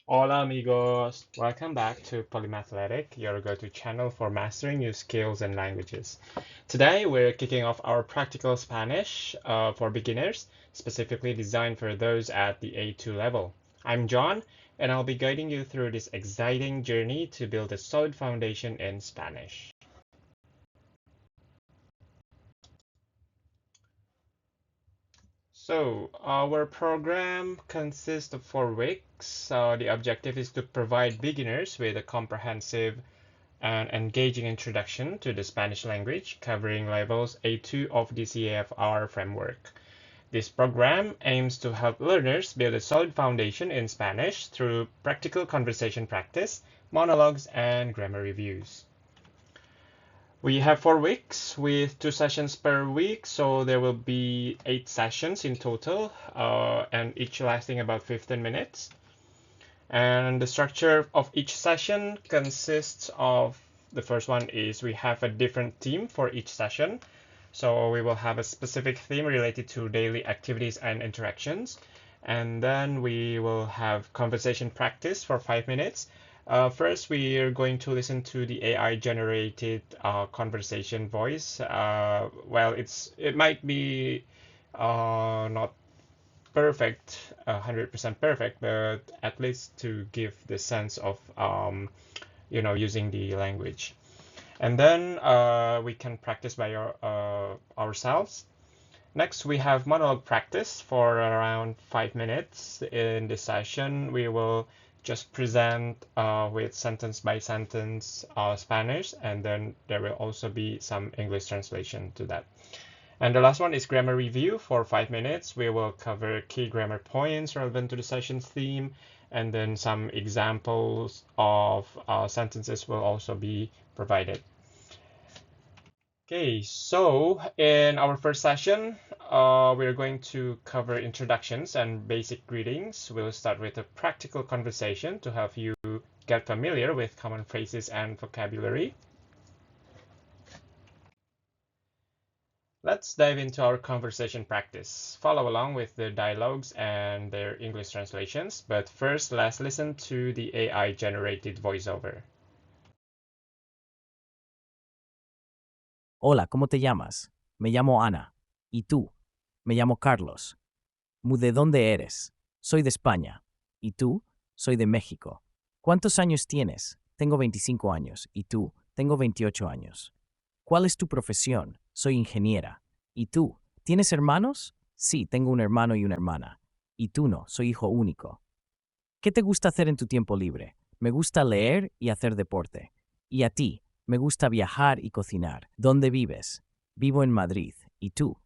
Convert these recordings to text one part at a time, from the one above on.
Hola amigos! Welcome back to Polymathletic, your go-to channel for mastering new skills and languages. Today we're kicking off our practical Spanish for beginners, specifically designed for those at the A2 level. I'm John, and I'll be guiding you through this exciting journey to build a solid foundation in Spanish. So, our program consists of 4 weeks. The objective is to provide beginners with a comprehensive an engaging introduction to the Spanish language covering levels A2 of the CAFR framework. This program aims to help learners build a solid foundation in Spanish through practical conversation practice, monologues, and grammar reviews. We have 4 weeks with 2 sessions per week, so there will be 8 sessions in total, and each lasting about 15 minutes. And the structure of each session consists of the first one is we have a different theme for each session. So we will have a specific theme related to daily activities and interactions. And then we will have conversation practice for 5 minutes. First, we are going to listen to the AI generated conversation voice. Well, it might be not perfect, 100% perfect, but at least to give the sense of using the language. And then we can practice by ourselves. Next, we have monologue practice for around 5 minutes. In this session, we will just present with sentence by sentence Spanish, and then there will also be some English translation to that. And the last one is grammar review for 5 minutes. We will cover key grammar points relevant to the session's theme, and then some examples of sentences will also be provided. Okay, so in our first session, we're going to cover introductions and basic greetings. We'll start with a practical conversation to help you get familiar with common phrases and vocabulary. Let's dive into our conversation practice. Follow along with the dialogues and their English translations, but first let's listen to the AI-generated voiceover. Hola, ¿cómo te llamas? Me llamo Ana. ¿Y tú? Me llamo Carlos. ¿De dónde eres? Soy de España. ¿Y tú? Soy de México. ¿Cuántos años tienes? Tengo 25 años. ¿Y tú? Tengo 28 años. ¿Cuál es tu profesión? Soy ingeniera. ¿Y tú? ¿Tienes hermanos? Sí, tengo un hermano y una hermana. ¿Y tú no? Soy hijo único. ¿Qué te gusta hacer en tu tiempo libre? Me gusta leer y hacer deporte. ¿Y a ti? Me gusta viajar y cocinar. ¿Dónde vives? Vivo en Madrid. ¿Y tú?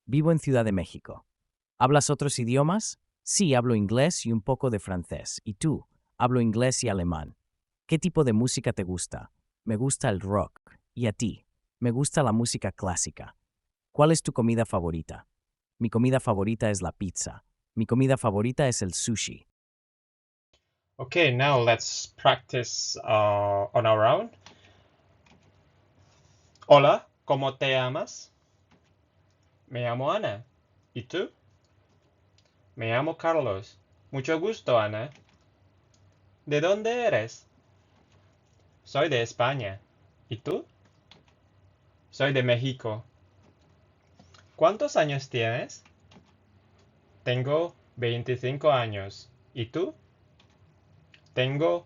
Vivo en Ciudad de México. ¿Hablas otros idiomas? Sí, hablo inglés y un poco de francés. ¿Y tú? Hablo inglés y alemán. ¿Qué tipo de música te gusta? Me gusta el rock. ¿Y a ti? Me gusta la música clásica. ¿Cuál es tu comida favorita? Mi comida favorita es la pizza. Mi comida favorita es el sushi. Okay, now let's practice on our own. Hola, ¿cómo te llamas? Me llamo Ana. ¿Y tú? Me llamo Carlos. Mucho gusto, Ana. ¿De dónde eres? Soy de España. ¿Y tú? Soy de México. ¿Cuántos años tienes? Tengo 25 años. ¿Y tú? Tengo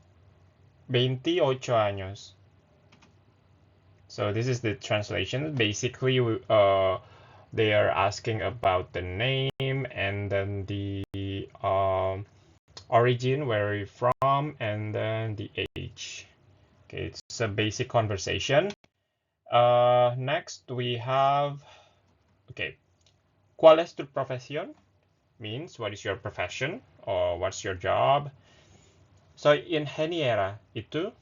28 años. So this is the translation. Basically, they are asking about the name and then the origin, where you're from, and then the age. Okay, it's a basic conversation. Next we have, okay, ¿cuál es tu profesión? Means what is your profession or what's your job. Soy ingeniera. ¿Y tú?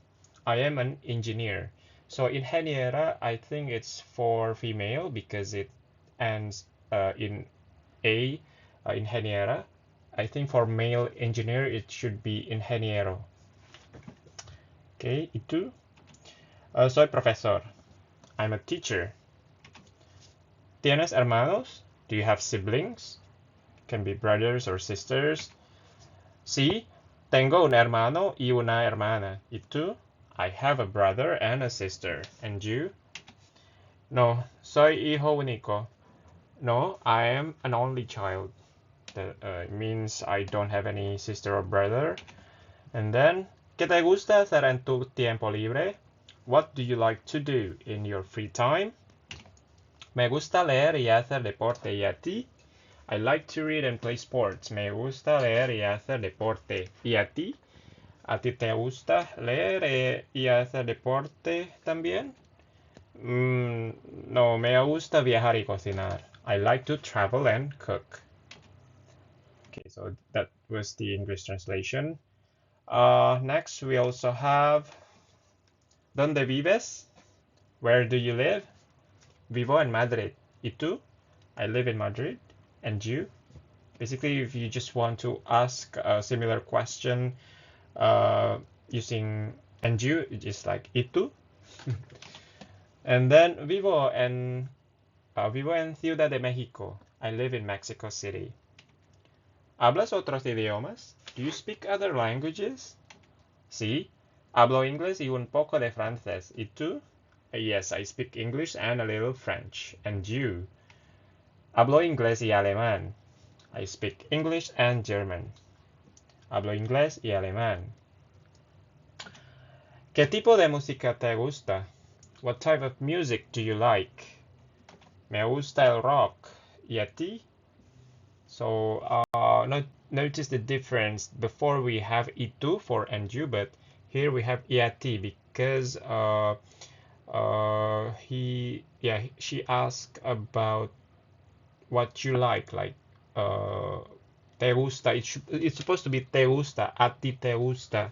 I am an engineer. So ingeniera, I think it's for female because it ends in a, ingeniera. I think for male engineer it should be ingeniero. Okay, ¿y tú? Soy profesor. I'm a teacher. ¿Tienes hermanos? Do you have siblings? Can be brothers or sisters. Sí, Tengo un hermano y una hermana. ¿Y tú? I have a brother and a sister. And you? No, soy hijo único. No, I am an only child. That means I don't have any sister or brother. And then, ¿qué te gusta hacer en tu tiempo libre? What do you like to do in your free time? Me gusta leer y hacer deporte. ¿Y a ti? I like to read and play sports. Me gusta leer y hacer deporte. ¿Y a ti? ¿A ti te gusta leer y hacer deporte también? No, me gusta viajar y cocinar. I like to travel and cook. Okay, so that was the English translation. Next, we also have ¿Dónde vives? Where do you live? Vivo en Madrid. ¿Y tú? I live in Madrid. And you? Basically, if you just want to ask a similar question using and you, just like ¿Y tú? And then vivo en Ciudad de México. I live in Mexico City. ¿Hablas otros idiomas? Do you speak other languages? Sí, hablo inglés y un poco de francés. ¿Y tú? Yes, I speak English and a little French. And you? Hablo inglés y alemán. I speak English and German. Hablo inglés y alemán. ¿Qué tipo de música te gusta? What type of music do you like? Me gusta el rock. ¿Y a ti? So notice the difference. Before we have y tú for and you, but here we have y a ti because she asked about what you like te gusta. It's supposed to be te gusta, a ti te gusta.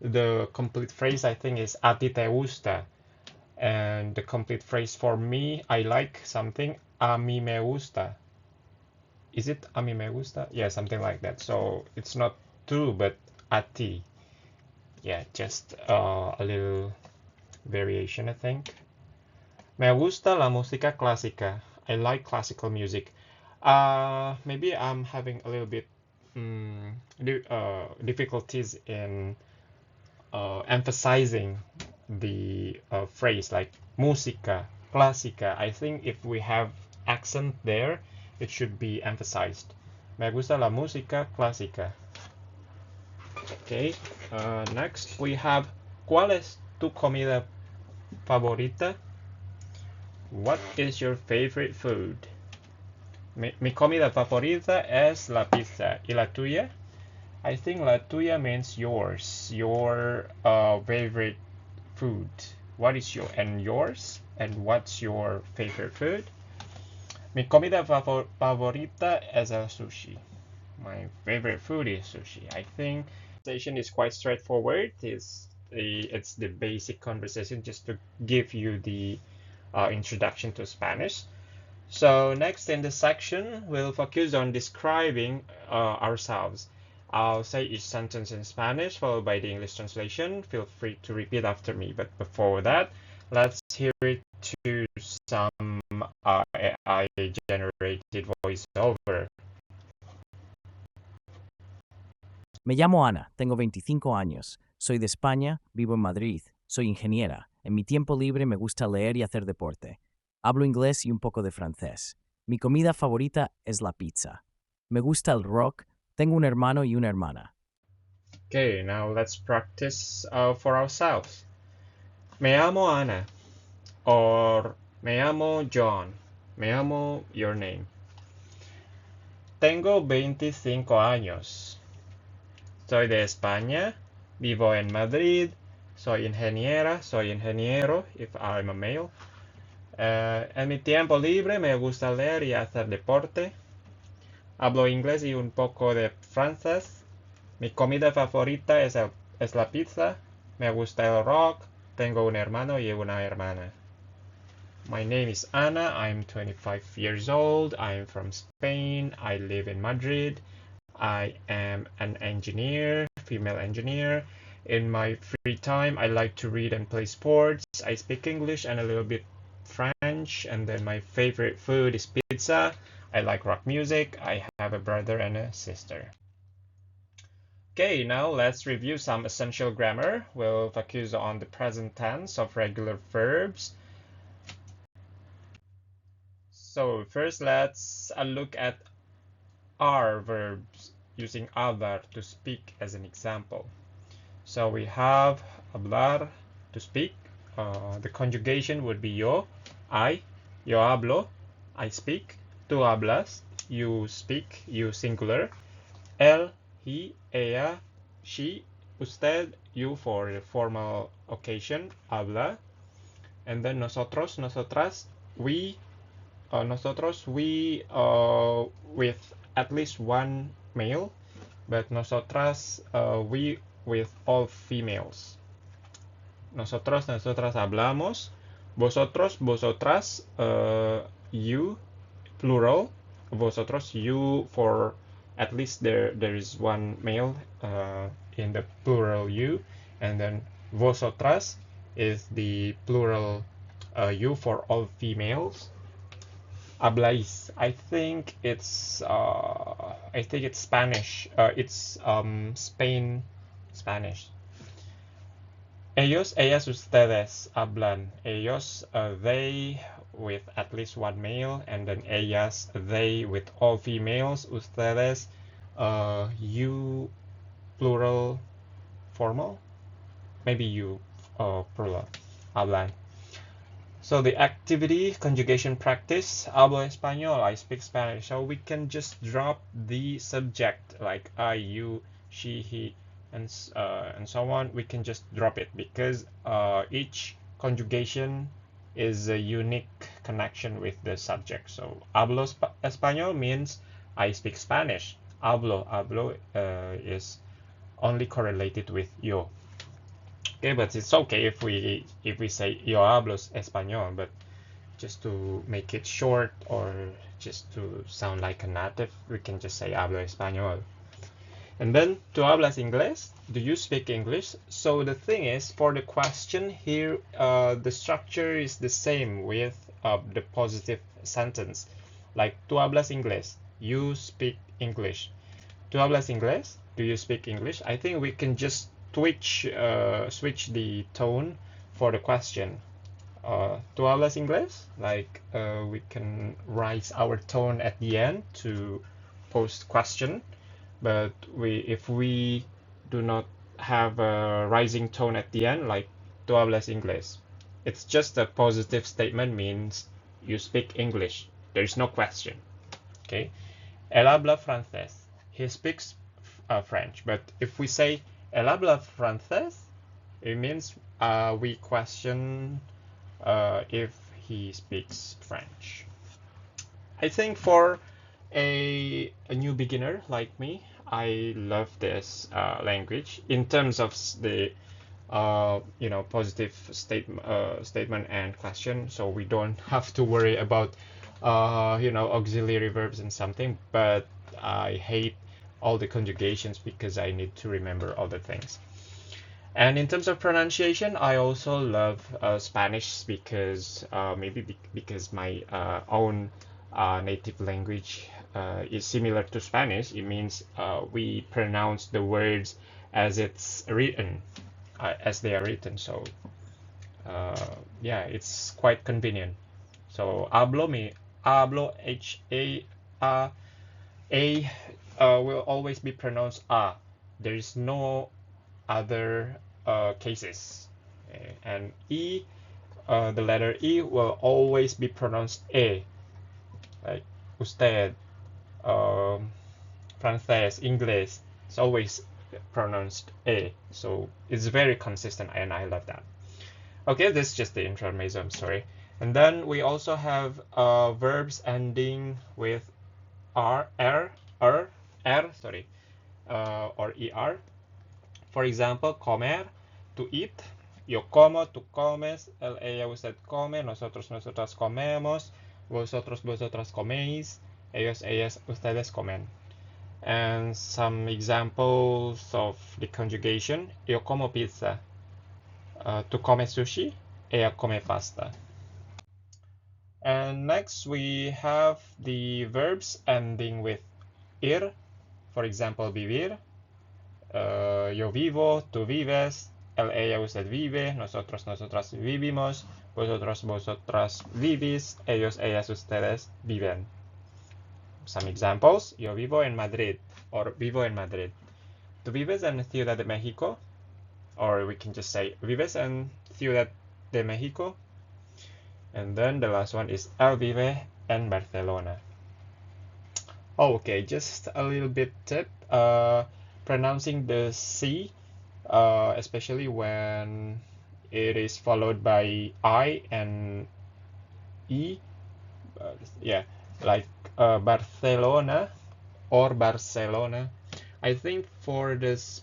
The complete phrase I think is a ti te gusta, and the complete phrase for me, I like something, a mí me gusta. Is it a mí me gusta? Yeah, something like that. So it's not tú, but a ti. Yeah, just a little variation, I think. Me gusta la música clásica. I like classical music. Maybe I'm having a little bit difficulties in emphasizing the phrase like música clásica. I think if we have accent there, it should be emphasized. Me gusta la música clásica. Okay, next we have ¿Cuál es tu comida favorita? What is your favorite food? Mi comida favorita es la pizza. ¿Y la tuya? I think la tuya means yours, your favorite food. What is yours? And what's your favorite food? Mi comida favorita es el sushi. My favorite food is sushi. I think the conversation is quite straightforward. It's the basic conversation just to give you the introduction to Spanish. So next in this section, we'll focus on describing ourselves. I'll say each sentence in Spanish, followed by the English translation. Feel free to repeat after me. But before that, let's hear it to some AI-generated voiceover. Me llamo Ana, tengo 25 años. Soy de España, vivo en Madrid. Soy ingeniera. En mi tiempo libre me gusta leer y hacer deporte. Hablo inglés y un poco de francés. Mi comida favorita es la pizza. Me gusta el rock. Tengo un hermano y una hermana. Okay, now let's practice for ourselves. Me llamo Ana, or me llamo John. Me llamo your name. Tengo 25 años. Soy de España. Vivo en Madrid. Soy ingeniera. Soy ingeniero, if I'm a male. En mi tiempo libre me gusta leer y hacer deporte. Hablo inglés y un poco de francés. Mi comida favorita es la pizza. Me gusta el rock. Tengo un hermano y una hermana. My name is Ana. I'm 25 years old. I'm from Spain. I live in Madrid. I am an engineer, female engineer. In my free time, I like to read and play sports. I speak English and a little bit French. And then my favorite food is pizza. I like rock music. I have a brother and a sister. Okay, now let's review some essential grammar. We'll focus on the present tense of regular verbs. So first, let's look at are verbs using hablar to speak as an example. So we have hablar to speak. The conjugation would be yo, I, yo hablo, I speak, tú hablas, you speak, you singular, él, he, ella, she, usted, you for a formal occasion, habla, and then nosotros, nosotras, we, nosotros, we with at least one male, but nosotras, we with all females. Nosotros, nosotras hablamos. Vosotros, vosotras, you, plural. Vosotros, you for at least there is one male in the plural you, and then vosotras is the plural you for all females. Habláis. I think it's Spanish. It's Spain Spanish. Ellos, ellas, ustedes hablan. Ellos, they with at least one male, and then ellas, they with all females. Ustedes, you, plural, formal. Maybe you, plural, hablan. So the activity, conjugation practice, hablo español, I speak Spanish. So we can just drop the subject like I, you, she, he, and so on. We can just drop it because each conjugation is a unique connection with the subject. So hablo español means I speak Spanish. Hablo is only correlated with yo. Okay, but it's okay if we say yo hablo español, but just to make it short or just to sound like a native, we can just say hablo español. And then, ¿tú hablas inglés? Do you speak English? So the thing is, for the question here, the structure is the same with the positive sentence. Like, ¿tú hablas inglés? You speak English. ¿Tú hablas inglés? Do you speak English? I think we can just switch the tone for the question. ¿Tú hablas inglés? Like we can raise our tone at the end to post question, but if we do not have a rising tone at the end, like ¿tú hablas inglés? It's just a positive statement, means you speak English. There is no question. Okay. Él habla francés. He speaks French. But if we say él habla francés, it means we question if he speaks French. I think for a new beginner like me, I love this language in terms of the positive statement and question, so we don't have to worry about auxiliary verbs and something. But I hate all the conjugations because I need to remember all the things. And in terms of pronunciation, I also love Spanish because maybe because my own native language is similar to Spanish. It means we pronounce the words as it's written, as they are written. So yeah, it's quite convenient. So hablo, a will always be pronounced a. There is no other cases. And E, the letter E will always be pronounced E, like usted, francés, inglés. It's always pronounced E. So it's very consistent, and I love that. Okay, this is just the intermezzo, I'm sorry. And then we also have verbs ending with R, sorry, or ER. For example, comer, to eat. Yo como, tú comes, él, ella, usted come, nosotros, nosotras comemos, vosotros, vosotras coméis, ellos, ellas, ustedes comen. And some examples of the conjugation. Yo como pizza. Tú comes sushi, ella come pasta. And next we have the verbs ending with ir. For example, vivir, Yo vivo, tú vives, él, ella, usted vive, nosotros, nosotras vivimos, vosotros, vosotras vivís, ellos, ellas, ustedes viven. Some examples. Yo vivo en Madrid, or vivo en Madrid. ¿Tú vives en Ciudad de México? Or we can just say, ¿vives en Ciudad de México? And then the last one is, él vive en Barcelona. Okay, just a little bit tip. Pronouncing the C, especially when it is followed by I and E. Yeah, like Barcelona or Barcelona. I think for this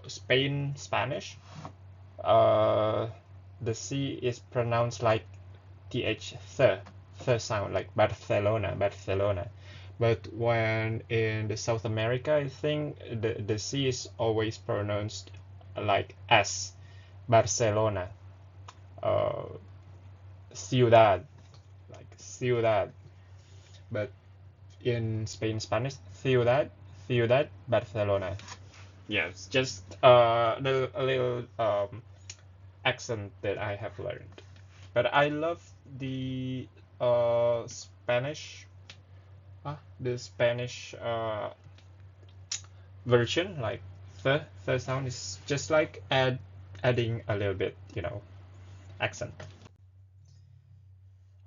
Spanish, the C is pronounced like th, the sound, like Barcelona, Barcelona. But when in the South America, I think the C is always pronounced like S, Barcelona, ciudad, like ciudad. But in Spanish, ciudad, ciudad, Barcelona. Yeah, it's just a little accent that I have learned. But I love the Spanish, the Spanish version. Like the sound is just like adding a little bit, accent.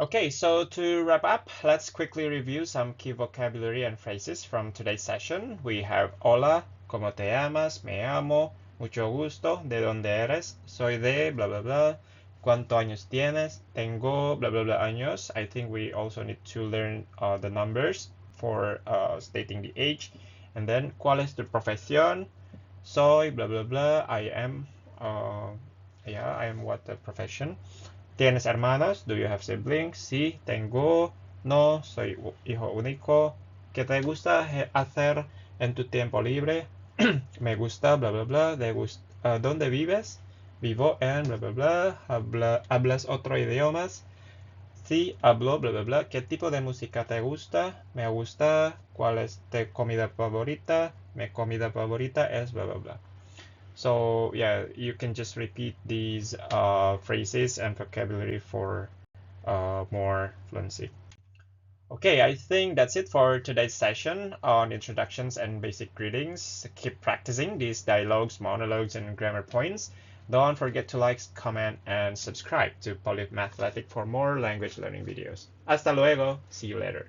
Okay, so to wrap up, let's quickly review some key vocabulary and phrases from today's session. We have hola, ¿cómo te llamas? Me llamo, mucho gusto, ¿de dónde eres? Soy de, blah, blah, blah. ¿Cuántos años tienes? Tengo, blah, blah, blah, años. I think we also need to learn the numbers for stating the age. And then, ¿cuál es tu profesión? Soy, blah, blah, blah. I am, I am what the profession. ¿Tienes hermanos? Do you have siblings? Sí, tengo. No, soy hijo único. ¿Qué te gusta hacer en tu tiempo libre? Me gusta, bla, bla, bla. ¿Dónde vives? Vivo en, bla, bla, bla. ¿Hablas otro idiomas? Sí, hablo, bla, bla, bla. ¿Qué tipo de música te gusta? Me gusta. ¿Cuál es tu comida favorita? Mi comida favorita es, bla, bla, bla. So yeah, you can just repeat these phrases and vocabulary for more fluency. Okay, I think that's it for today's session on introductions and basic greetings. Keep practicing these dialogues, monologues, and grammar points. Don't forget to like, comment, and subscribe to Polymathletic for more language learning videos. Hasta luego. See you later.